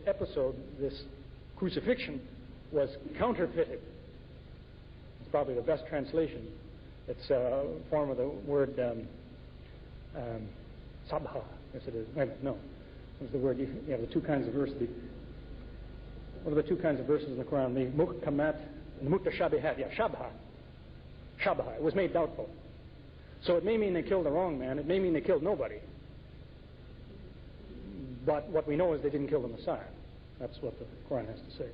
episode, this crucifixion, was counterfeited. It's probably the best translation. It's a form of the word sabha. Yes, it is. No. What's the word? You have the two kinds of verses. What are the two kinds of verses in the Qur'an? The muhkamat and the mutashabihat. Yeah, shabha. Shabha. It was made doubtful. So it may mean they killed the wrong man. It may mean they killed nobody. But what we know is they didn't kill the Messiah. That's what the Qur'an has to say.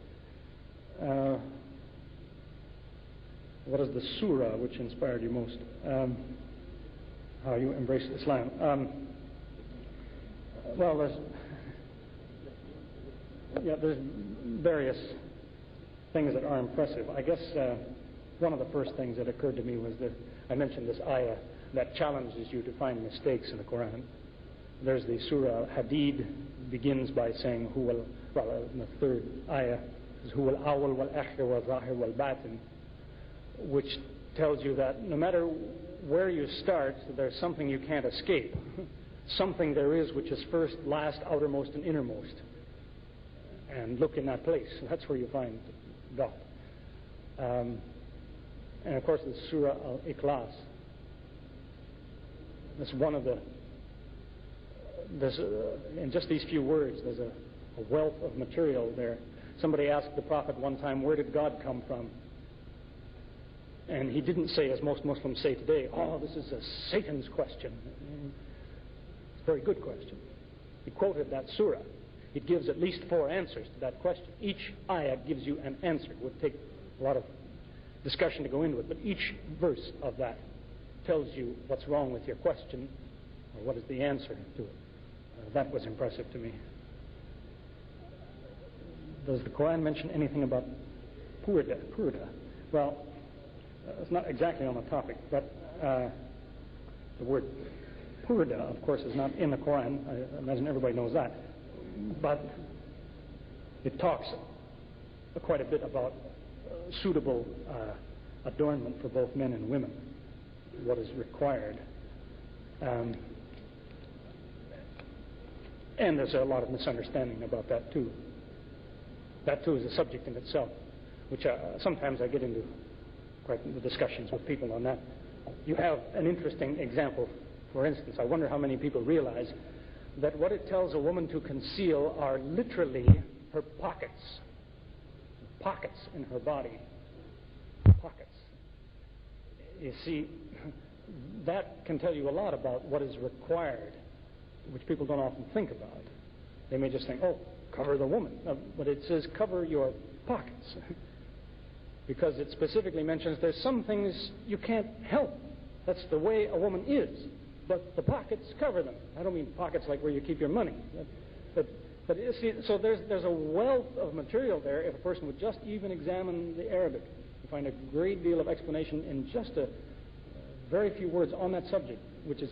What is the surah which inspired you most? How you embraced Islam? Well, there's various things that are impressive. I guess one of the first things that occurred to me was that I mentioned this ayah that challenges you to find mistakes in the Qur'an. There's the Surah Hadid, begins by saying, in the third ayah, is Huwal Awwal wal Akhir wal Zahir wal Batin, which tells you that no matter where you start, there's something you can't escape. Something there is which is first, last, outermost, and innermost. And look in that place. That's where you find God. And of course, the Surah Al-Ikhlas. That's one of the... in just these few words, there's a wealth of material there. Somebody asked the Prophet one time, where did God come from? And he didn't say, as most Muslims say today, this is a Satan's question. It's a very good question. He quoted that surah. It gives at least 4 answers to that question. Each ayah gives you an answer. It would take a lot of discussion to go into it, but each verse of that tells you what's wrong with your question, or what is the answer to it. That was impressive to me. Does the Quran mention anything about purda? Well, it's not exactly on the topic, but the word purda, of course, is not in the Quran. I imagine everybody knows that. But it talks quite a bit about suitable adornment for both men and women, what is required. And there's a lot of misunderstanding about that too. That too is a subject in itself, which sometimes I get into quite the discussions with people on that. You have an interesting example. For instance, I wonder how many people realize that what it tells a woman to conceal are literally her pockets. Pockets in her body. Pockets. You see, that can tell you a lot about what is required, which people don't often think about. They may just think, cover the woman. But it says cover your pockets. Because it specifically mentions there's some things you can't help. That's the way a woman is. But the pockets cover them. I don't mean pockets like where you keep your money. But you see, so there's a wealth of material there. If a person would just even examine the Arabic, you find a great deal of explanation in just a very few words on that subject, which is,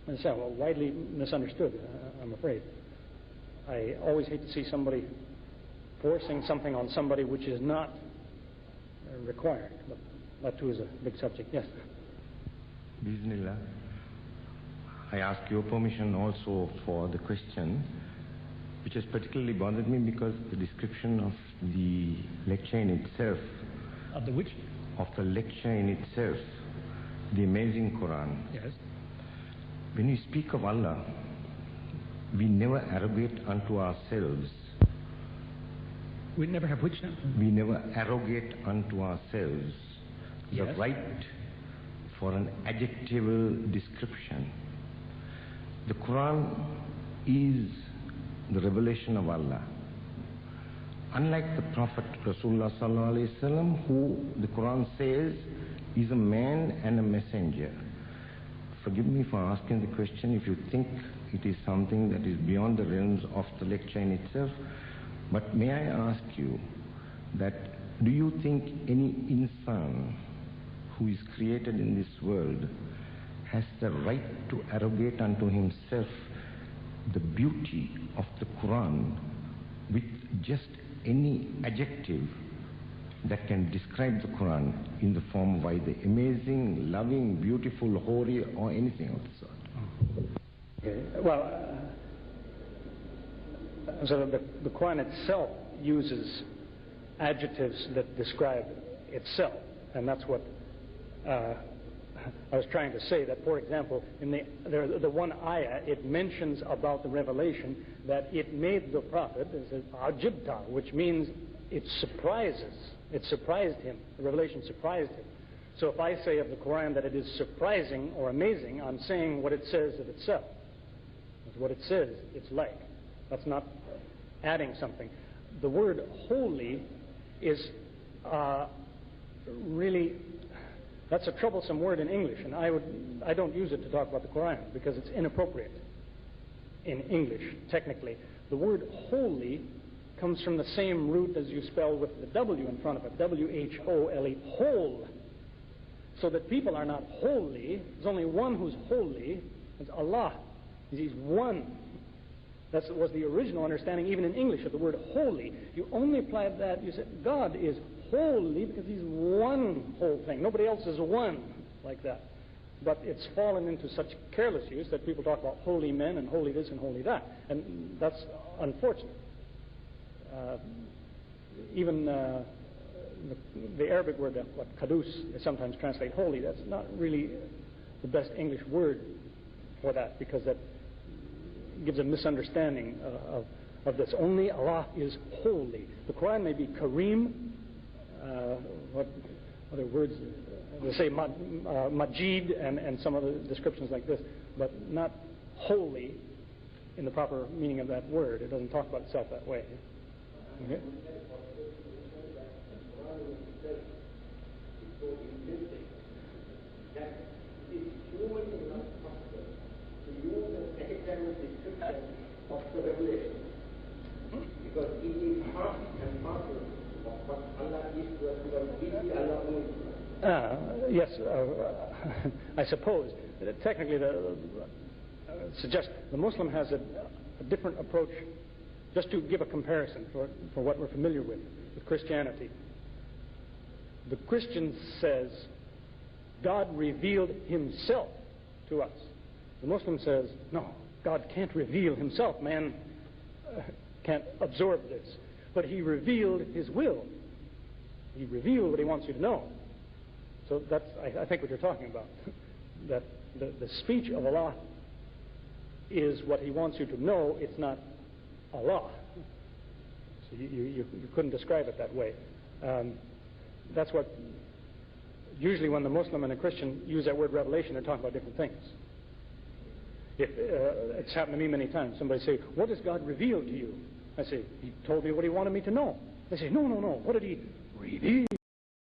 as I say, widely misunderstood, I'm afraid. I always hate to see somebody forcing something on somebody which is not required. But that too is a big subject. Yes? Bismillah. I ask your permission also for the question, which has particularly bothered me because the description of the lecture in itself. Of the which? Of the lecture in itself, the amazing Qur'an. Yes. When we speak of Allah, we never arrogate unto ourselves. We never have which now? We never arrogate unto ourselves the right for an adjectival description. The Quran is the revelation of Allah. Unlike the Prophet Rasulullah sallallahu alaihi wasallam, who the Quran says is a man and a messenger. Forgive me for asking the question if you think it is something that is beyond the realms of the lecture in itself. But may I ask you that, do you think any insan who is created in this world has the right to arrogate unto himself the beauty of the Quran with just any adjective that can describe the Quran in the form of either amazing, loving, beautiful, holy, or anything of the sort? Okay. Well, So the Quran itself uses adjectives that describe itself, and that's what I was trying to say. That, for example, in the one ayah, it mentions about the revelation that it made the prophet, it says, ajibta, which means it surprises. It surprised him. The revelation surprised him. So if I say of the Quran that it is surprising or amazing, I'm saying what it says of itself. It's what it says it's like. That's not adding something. The word holy is really, that's a troublesome word in English, and I don't use it to talk about the Quran because it's inappropriate in English, technically. The word holy comes from the same root as you spell with the W in front of it, W-H-O-L-E, whole. So that people are not holy. There's only one who's holy. It's Allah. He's one. That was the original understanding, even in English, of the word holy. You only apply that, you said God is holy because He's one whole thing. Nobody else is one like that. But it's fallen into such careless use that people talk about holy men and holy this and holy that. And that's unfortunate. Even the Arabic word, what kadus is sometimes translated holy, that's not really the best English word for that, because that gives a misunderstanding of this. Only Allah is holy. The Quran may be Kareem, what other words? They say Majid and some other descriptions like this, but not holy in the proper meaning of that word. It doesn't talk about itself that way. Okay? Of the revelation, because it is part and parcel of what Allah is to us, because we see Allah only. Yes, I suppose. Technically, suggest the Muslim has a different approach, just to give a comparison for what we're familiar with Christianity. The Christian says God revealed Himself to us. The Muslim says, no, God can't reveal Himself. Man can't absorb this. But He revealed His will. He revealed what He wants you to know. So that's, I think, what you're talking about. That the speech of Allah is what He wants you to know. It's not Allah. So you couldn't describe it that way. That's what, usually when the Muslim and the Christian use that word revelation, they're talking about different things. It's happened to me many times. Somebody say, what does God reveal to you? I say, He told me what He wanted me to know. They say, no. What did He reveal?